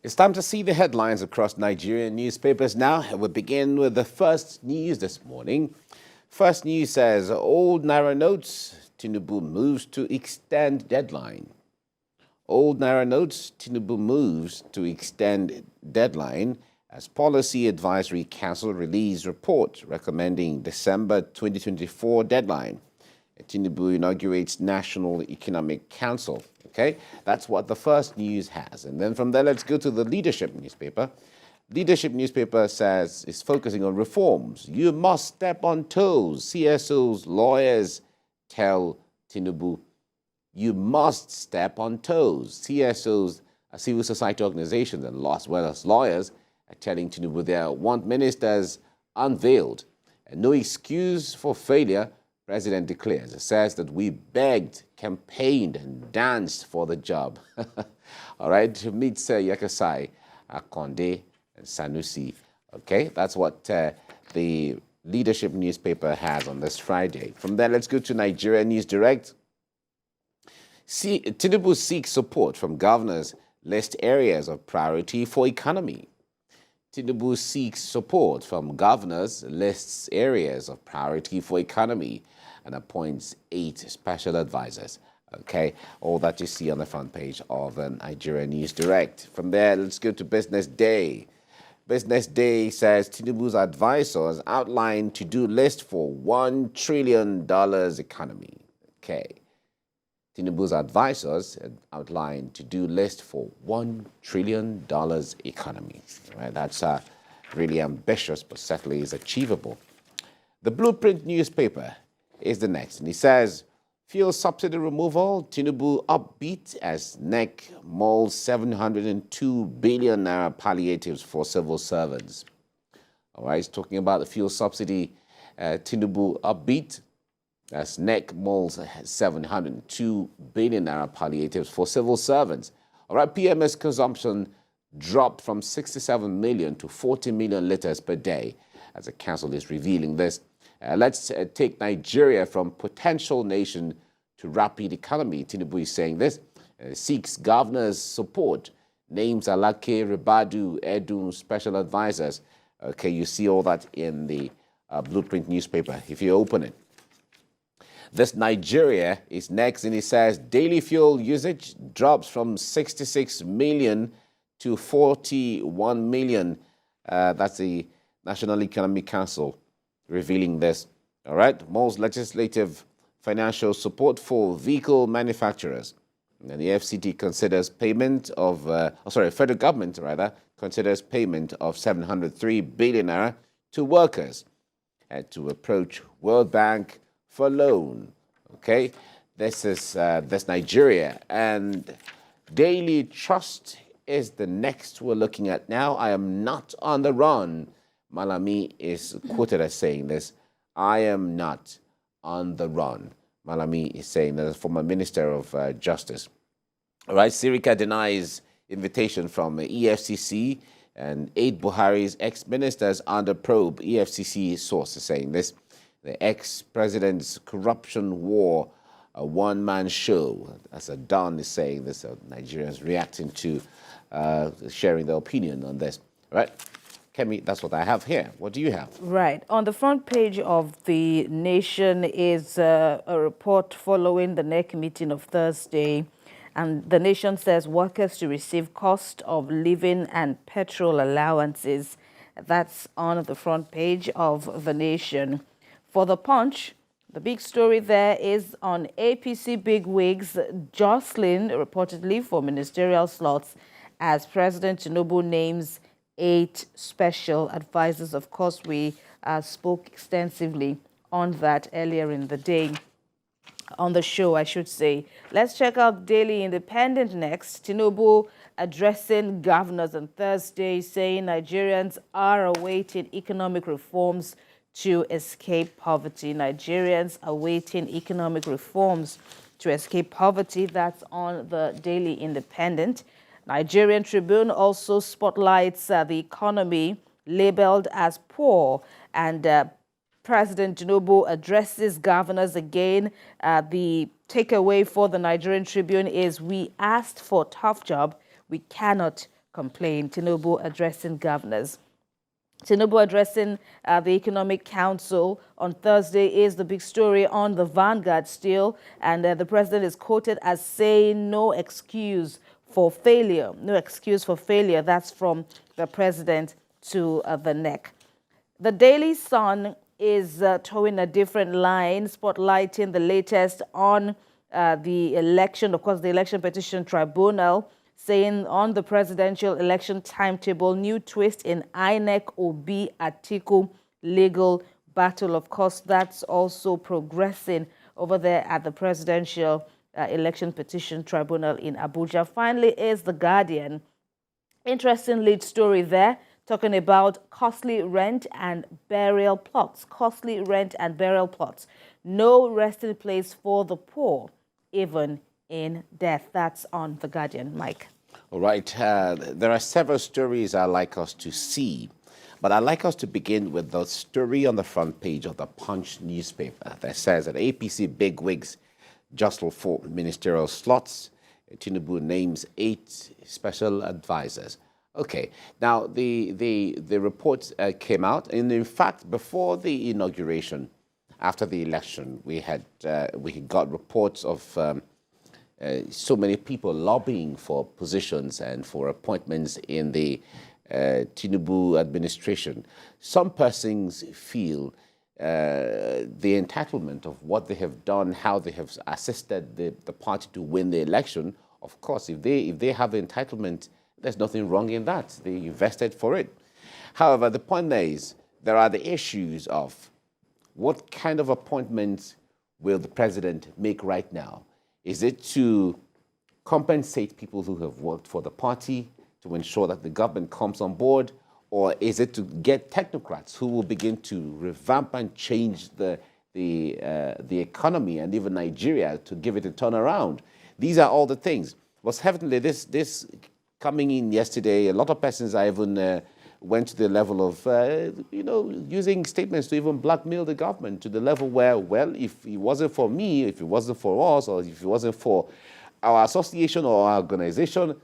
It's time to see the headlines across Nigerian newspapers now. We begin with the first news this morning. First news says, old Naira notes, Tinubu moves to extend deadline. Old Naira notes, Tinubu moves to extend deadline as Policy Advisory Council released report recommending December 2024 deadline. Tinubu inaugurates National Economic Council. Okay, that's what the first news has. And then from there, let's go to the Leadership newspaper. Leadership newspaper says it's focusing on reforms. You must step on toes. CSOs, lawyers tell Tinubu, you must step on toes. CSOs, civil society organizations, and as well as lawyers are telling Tinubu they want ministers unveiled. And no excuse for failure, President declares. It says that we begged, campaigned, and danced for the job. All right, to meet Yakasai, Akonde, and Sanusi. Okay, that's what the Leadership newspaper has on this Friday. From there, let's go to Nigeria News Direct. Tinubu seeks support from governors, list areas of priority for economy. Tinubu seeks support from governors, lists areas of priority for economy, and appoints 8 special advisors. Okay, all that you see on the front page of Nigeria News Direct. From there, let's go to Business Day. Business Day says Tinubu's advisors outline to-do list for $1 trillion economy. Okay. Tinubu's advisors outlined to-do list for $1 trillion economy. Right? That's really ambitious, but certainly is achievable. The Blueprint newspaper is the next, and he says, fuel subsidy removal, Tinubu upbeat as NEC mulls 702 billion naira palliatives for civil servants. All right, he's talking about the fuel subsidy, Tinubu upbeat as NEC mulls 702 billion naira palliatives for civil servants. All right, PMS consumption dropped from 67 million to 40 million liters per day, as the council is revealing this. Let's take Nigeria from potential nation to rapid economy. Tinubu is saying this. Seeks governors' support. Names Alake, Ribadu, Edun, special advisors. Okay, you see all that in the Blueprint newspaper if you open it. This Nigeria is next, and it says daily fuel usage drops from 66 million to 41 million. That's the National Economic Council revealing this. All right, most legislative financial support for vehicle manufacturers. And the FCT considers payment of, federal government rather, considers payment of 703 billion naira to workers to approach World Bank for loan. Okay, this is Nigeria, and Daily Trust is the next we're looking at now. I am not on the run. Malami is quoted as saying this. I am not on the run. Malami is saying that as former Minister of Justice. All right, Sirika denies invitation from EFCC and 8 Buhari's ex-ministers under probe. EFCC source is saying this. The ex-president's corruption war, a one-man show. As a Don is saying this, Nigerians reacting to sharing their opinion on this. All right, Kemi, that's what I have here. What do you have? Right. On the front page of The Nation is a report following the NEC meeting of Thursday. And The Nation says workers to receive cost of living and petrol allowances. That's on the front page of The Nation. For The Punch, the big story there is on APC Bigwigs jostling reportedly for ministerial slots as President Tinubu names 8 special advisors. Of course, we spoke extensively on that earlier in the day, on the show, I should say. Let's check out Daily Independent next. Tinubu addressing governors on Thursday, saying Nigerians are awaiting economic reforms to escape poverty. Nigerians awaiting economic reforms to escape poverty. That's on the Daily Independent. Nigerian Tribune also spotlights the economy labeled as poor, and President Tinubu addresses governors again. The takeaway for the Nigerian Tribune is, we asked for a tough job. We cannot complain. Tinubu addressing governors. Tinubu addressing the Economic Council on Thursday is the big story on the Vanguard still. And the president is quoted as saying no excuse for failure. No excuse for failure. That's from the president to the neck. The Daily Sun is towing a different line, spotlighting the latest on the election. Of course, the Election Petition Tribunal saying on the presidential election timetable, new twist in INEC Obi Atiku legal battle. Of course, that's also progressing over there at the presidential election petition tribunal in Abuja. Finally is The Guardian. Interesting lead story there, talking about costly rent and burial plots. Costly rent and burial plots. No resting place for the poor, even in death. That's on The Guardian. Mike. All right. There are several stories I'd like us to see, but I'd like us to begin with the story on the front page of the Punch newspaper that says that APC Bigwigs Jostle for Ministerial Slots. Tinubu names 8 special advisors. Okay. Now, the report came out, and in fact, before the inauguration, after the election, we got reports of so many people lobbying for positions and for appointments in the Tinubu administration. Some persons feel the entitlement of what they have done, how they have assisted the party to win the election. Of course, if they have the entitlement, there's nothing wrong in that. They invested for it. However, the point there is there are the issues of what kind of appointments will the president make right now? Is it to compensate people who have worked for the party to ensure that the government comes on board? Or is it to get technocrats who will begin to revamp and change the economy and even Nigeria to give it a turnaround? These are all the things. Was heavenly this coming in yesterday. A lot of persons I even went to the level of, using statements to even blackmail the government to the level where, well, if it wasn't for me, if it wasn't for us, or if it wasn't for our association or our organization,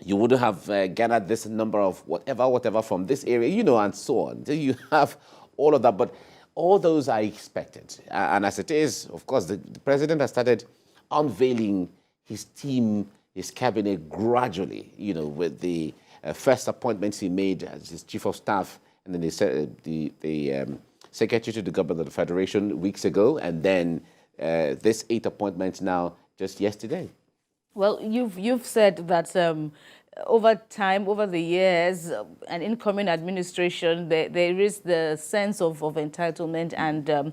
you wouldn't have garnered this number of whatever from this area, and so on. So you have all of that, but all those are expected. And as it is, of course, the president has started unveiling his team, his cabinet gradually, with the first appointments he made as his chief of staff, and then the secretary to the government of the federation weeks ago, and then this 8 appointments now just yesterday. Well, you've said that over time, over the years, an incoming administration, there is the sense of entitlement, and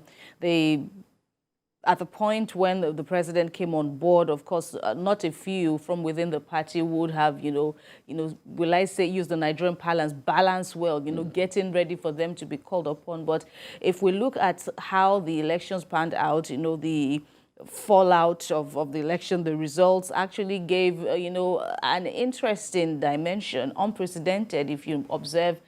at the point when the president came on board, of course, not a few from within the party would have, will I say, use the Nigerian parlance, balance well, getting ready for them to be called upon. But if we look at how the elections panned out, the fallout of the election, the results actually gave, an interesting dimension, unprecedented if you observe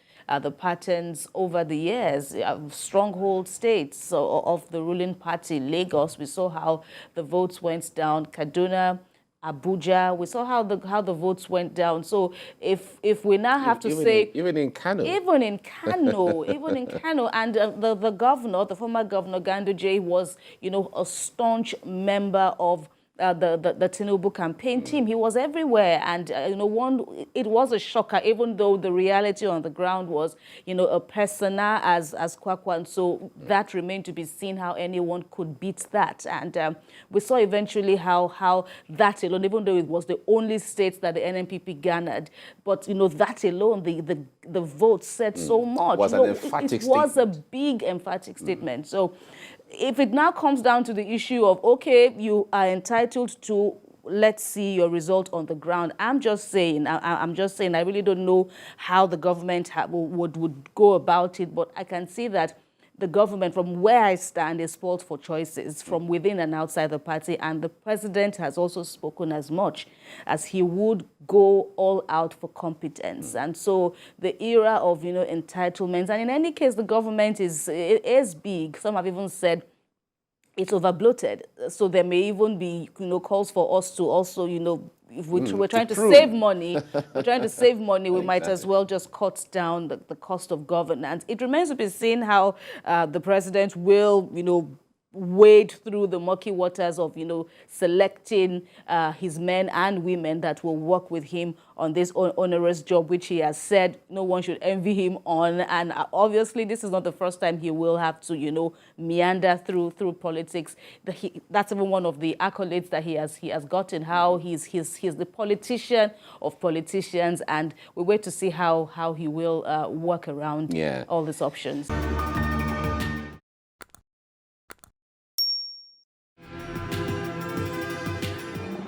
the patterns over the years. Stronghold states of the ruling party, Lagos, we saw how the votes went down. Kaduna, Abuja, we saw how the votes went down. So if we now have to say even in Kano, and the governor, the former governor Ganduje, was a staunch member of the Tinubu campaign team. He was everywhere, and it was a shocker, even though the reality on the ground was a persona as Kwakwa, and so that remained to be seen how anyone could beat that. And we saw eventually how that alone, even though it was the only state that the NNPP garnered, but that alone, the vote said so much. Was an emphatic it was a big emphatic statement. So if it now comes down to the issue of, okay, you are entitled to, let's see your result on the ground. I'm just saying, I really don't know how the government would go about it, but I can see that the government, from where I stand, is spoiled for choices from within and outside the party. And the president has also spoken as much as he would go all out for competence. And so the era of, entitlements, and in any case, the government is big. Some have even said it's over bloated. So there may even be, calls for us to also, if we're trying to save money, we might as well just cut down the cost of governance. It remains to be seen how the president will, wade through the murky waters of, selecting his men and women that will work with him on this onerous job, which he has said no one should envy him on. And obviously, this is not the first time he will have to, meander through politics. That's even one of the accolades that he has gotten. How he's the politician of politicians, and we wait to see how he will work around all these options.